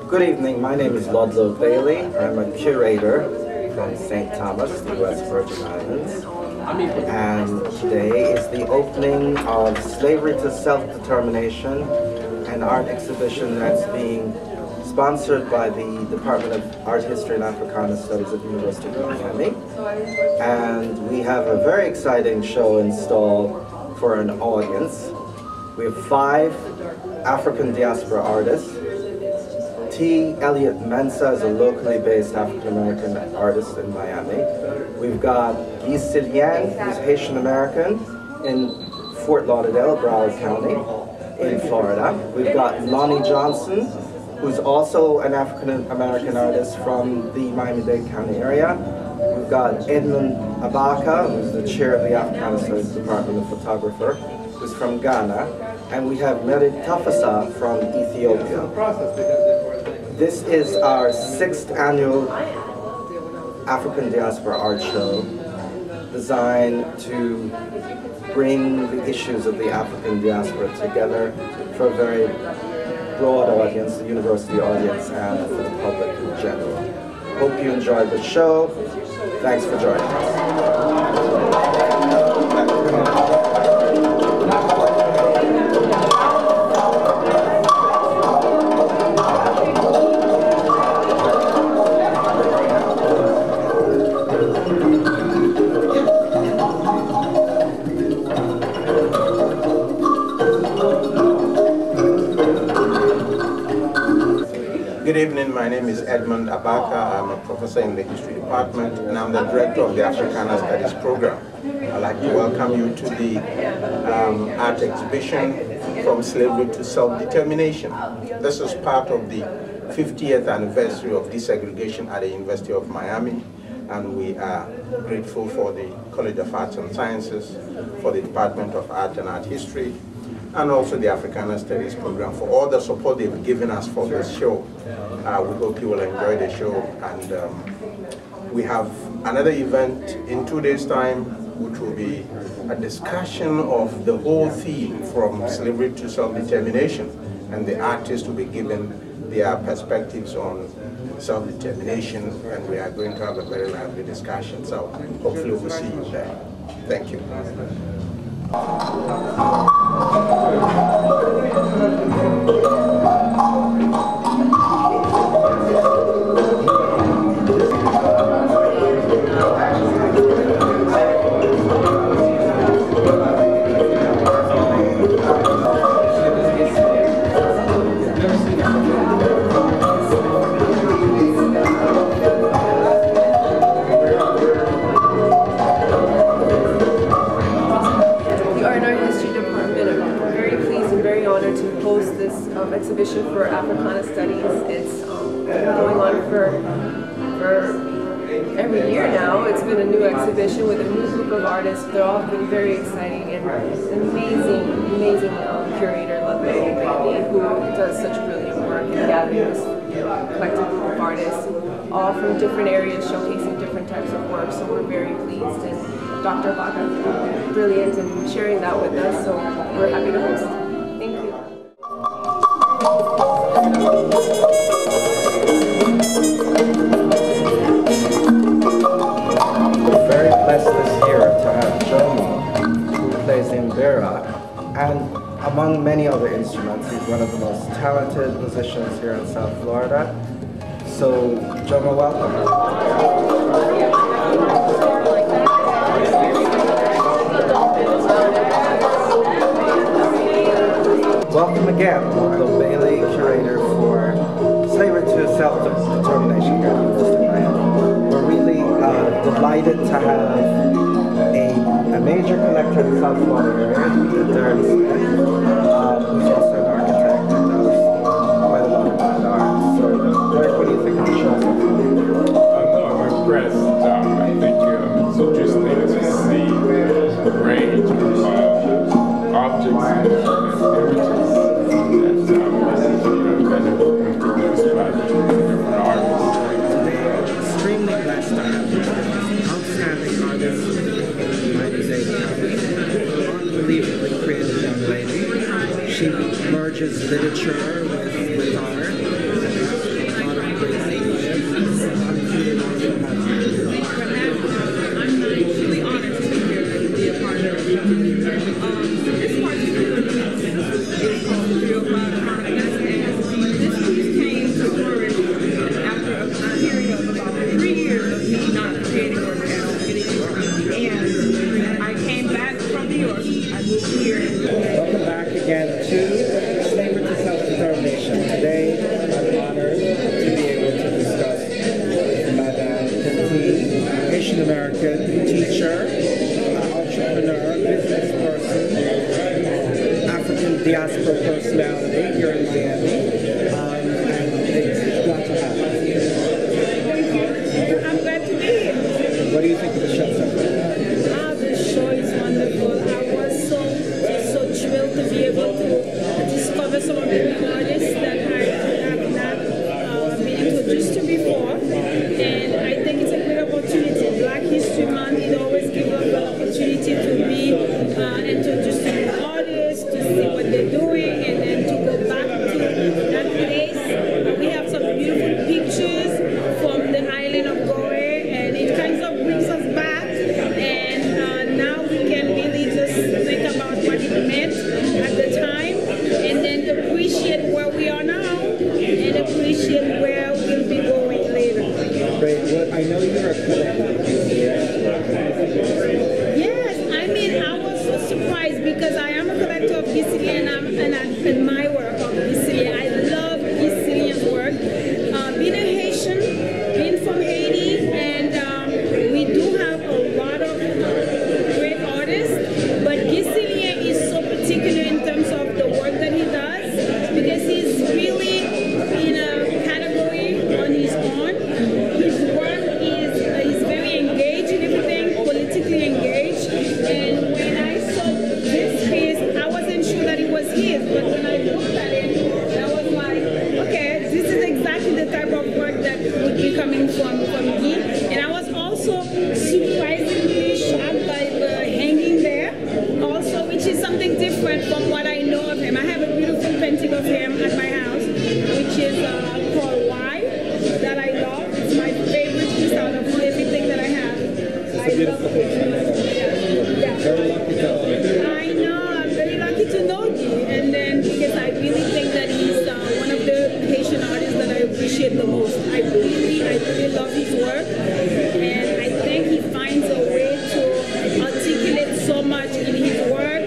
Good evening, my name is Ludlow Bailey. I'm a curator from St. Thomas, the West Virgin Islands. And today is the opening of Slavery to Self-Determination, an art exhibition that's being sponsored by the Department of Art History and Africana Studies at the University of Miami. And we have a very exciting show in store for an audience. We have 5 African diaspora artists. Elliot Mansa is a locally based African-American artist in Miami. We've got Guy Silian, who's Haitian-American in Fort Lauderdale, Broward County in Florida. We've got Lonnie Johnson, who's also an African-American artist from the Miami-Dade County area. We've got Edmund Abaka, who's the chair of the Africana Studies Department, a photographer, who's from Ghana. And we have Merit Tafasa from Ethiopia. This is our 6th annual African Diaspora Art Show, designed to bring the issues of the African diaspora together for a very broad audience, the university audience, and for the public in general. Hope you enjoyed the show. Thanks for joining us. Good evening, my name is Edmund Abaka. I'm a professor in the history department and I'm the director of the Africana Studies program. I'd like to welcome you to the art exhibition From Slavery to Self-Determination. This is part of the 50th anniversary of desegregation at the University of Miami, and we are grateful for the College of Arts and Sciences, for the Department of Art and Art History, and also the Africana Studies program for all the support they've given us for this show. We hope you will enjoy the show, and we have another event in 2 days' time, which will be a discussion of the whole theme from slavery to self-determination, and the artists will be given their perspectives on self-determination, and we are going to have a very lively discussion, so hopefully we'll see you there. Thank you. Exhibition for Africana Studies. It's been going on for every year now. It's been a new exhibition with a new group of artists. They've all been very exciting and amazing curator, Ludlow Bailey, who does such brilliant work in gathering this collective group of artists, all from different areas, showcasing different types of work. So we're very pleased, and Dr. Abaka, brilliant in sharing that with us. So we're happy to host. Thank you. We're very blessed this year to have Jomo, who plays in Bera, and among many other instruments, he's one of the most talented musicians here in South Florida. So, Jomo, welcome. Welcome again, Ludlow Bailey, curator for Slavery to Self-Determination here at the University of Miami. We're really delighted to have a major collector in the South Florida area, who's also an architect and knows quite a lot about art. So, Derek, what do you think of the show? I'm impressed. I think it's interesting to see the range of objects and images Extremely blessed to have outstanding artists in Miami-Dade County. Unbelievably creative young lady. She merges literature with art. introduced to before, and I think it's a great opportunity. Black History Month, it always gives us the opportunity to be introduced to the artists, to see what they're doing, and then to go back to that place. We have some beautiful pictures from the island of Gorée, and it kind of brings us back, and now we can really just think about what it meant at the time, and then appreciate where we are now, and appreciate where we'll be going later. Great. Well, I know you're a collector. Yes, I mean, I was so surprised because I am a collector of Ghislaine, and I admire work of Ghislaine. I love Ghislaine's work. Being a Haitian, being from Haiti, and we do have a lot of great artists, but Ghislaine is so particular in terms of the work that he does, because he's really in a category on his own. His work is very engaged in everything, politically engaged, and when I saw this piece, I wasn't sure that it was his, but when I looked at it, I was like, okay, this is exactly the type of work that would be coming from me. And I was also surprisingly shocked by the hanging there, also, which is something different from what I know of him. I have a beautiful painting of him at my house, which is called Why, that I love. It's my favorite piece out of everything that I have. I love it. Yeah. I know, I'm very lucky to know you, and then because I really think that he's one of the Haitian artists that I appreciate the most. I really love his work, and I think he finds a way to articulate so much in his work,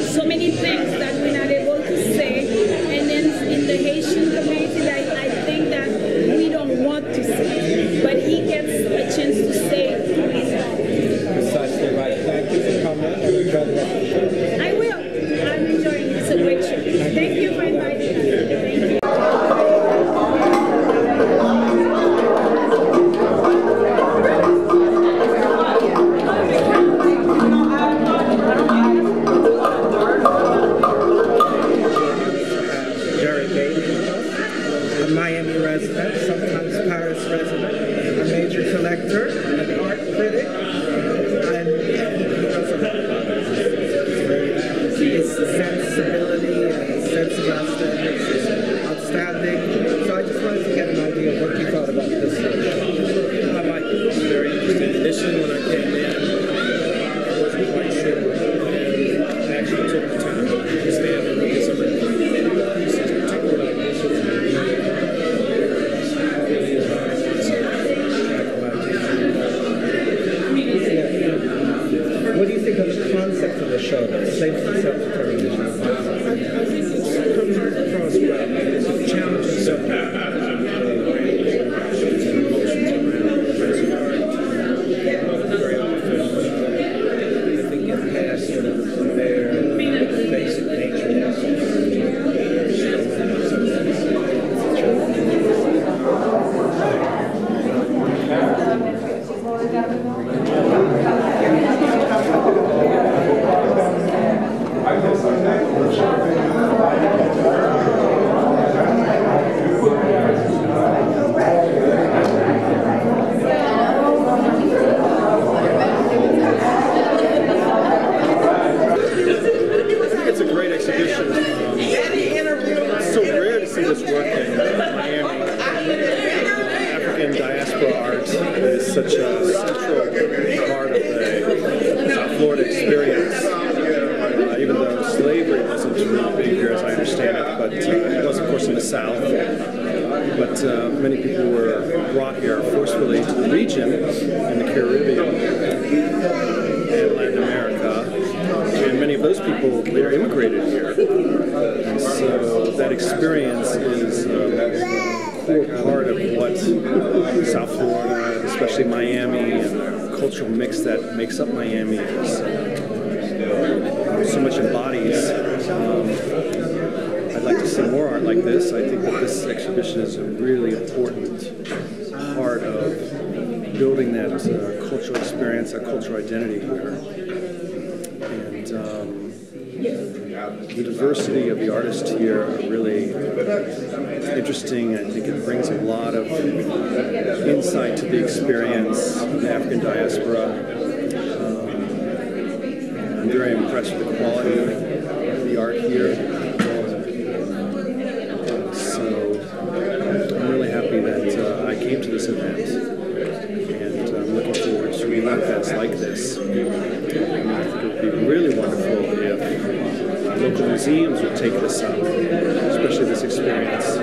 so many things that we're not able to say, and then in the Haitian community, I think that we don't want to say, but he gets a chance to say it through his art. Precisely right. Thank you for coming and enjoy the rest of the show. I will. I'm enjoying it. It's a great show. Thank you for inviting us. Thank you. A Miami resident, sometimes Paris resident, a major collector, an art critic, and he does a lot of others. His sensibility and his sense of aesthetics is outstanding. So I just wanted to get an idea of what you thought about this show. I like it. It was very interesting. Initially, when I came in, I wasn't quite sure, and I actually took the time to stand and look at some of the pieces, particularly like this. What do you think of the concept of the show, the slaves and self-determination? I think it comes across well. It's a challenge in some emotions around present art. Very often, I think get past their basic nature. It's a great exhibition. It's so rare to see this work in Miami. African diaspora art is such a central part of the South Florida experience. Even though slavery wasn't really big here, as I understand it, but it was, of course, in the South. But many people were brought here forcefully to the region in the Caribbean and Latin America, and many of those people later immigrated here. And so that experience is a core part of what South Florida, especially Miami, and the cultural mix that makes up Miami is so much embodies. I'd like to see more art like this. I think that this exhibition is a really important part of building that cultural experience, a cultural identity here. And the diversity of the artists here are really interesting. I think it brings a lot of insight to the experience of the African diaspora. I'm very impressed with the quality of the art here. So I'm really happy that I came to this event, and I'm looking forward to events like this. I think it would be really wonderful if local museums would take this up, especially this experience,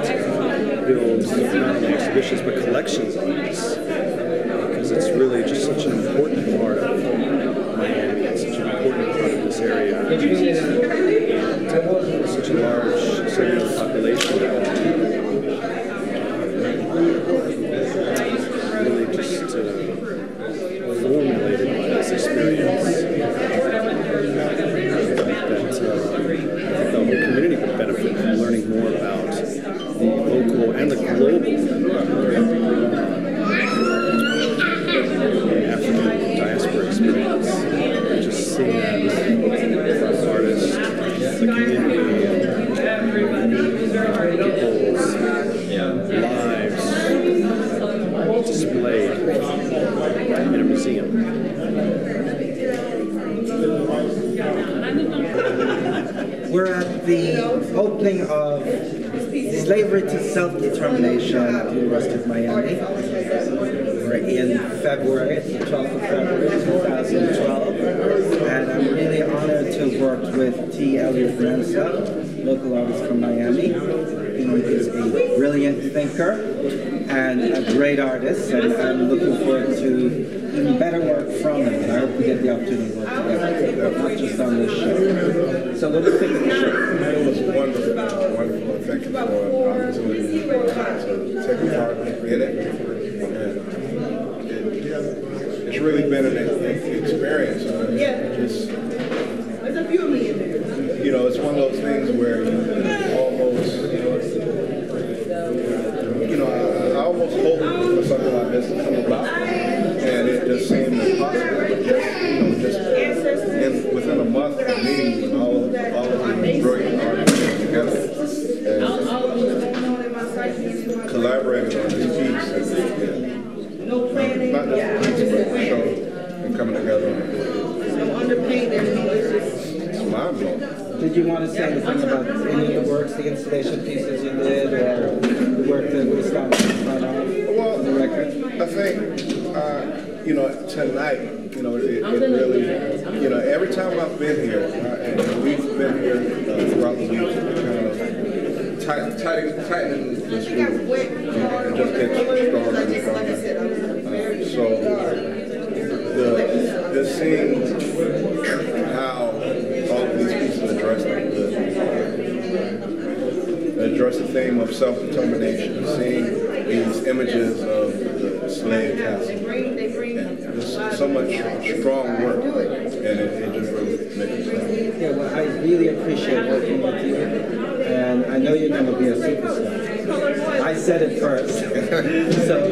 and build not only exhibitions but collections of this, because it's really just such an important part of Miami, and such an important part of this area, and such a large segment of the population that really just formulated by this experience. The whole community would benefit from learning more about the local and the global African diaspora experience. Just seeing that as artists, the community, people's lives displayed in a museum. We're at the opening of Slavery to Self-Determination at the University of Miami. We're in February, the 12th of February, 2012. And I'm really honored to have worked with Elliot Mansa, local artist from Miami. He is a brilliant thinker and a great artist, and I'm looking forward to even better work from him. And I hope we get the opportunity to work together, not just on this show. So what do you think of the show? It was wonderful, wonderful. Thank you for the opportunity to take a part in it. And it's really been an experience. There's a few of me in there. You know, it's one of those things where you almost, I almost hope for something like this to come about, and it just seemed impossible. But just within a month of meeting all of the brilliant artists together and collaborating on this piece, not just the piece, but the show and coming together. It's mind-blowing. Did you want to say anything about any of the works, the installation pieces you did, or the work that was done on the record? I think, tonight, it really, every time I've been here, and we've been here throughout the week, kind of tightening this room, and just getting stronger and stronger. Just seeing how all of these pieces address the theme of self-determination, seeing these images of the slave castle. There's so much strong work, and it just really makes me proud. Yeah, well, I really appreciate working with you, and I know you're going to be a superstar. I said it first, so,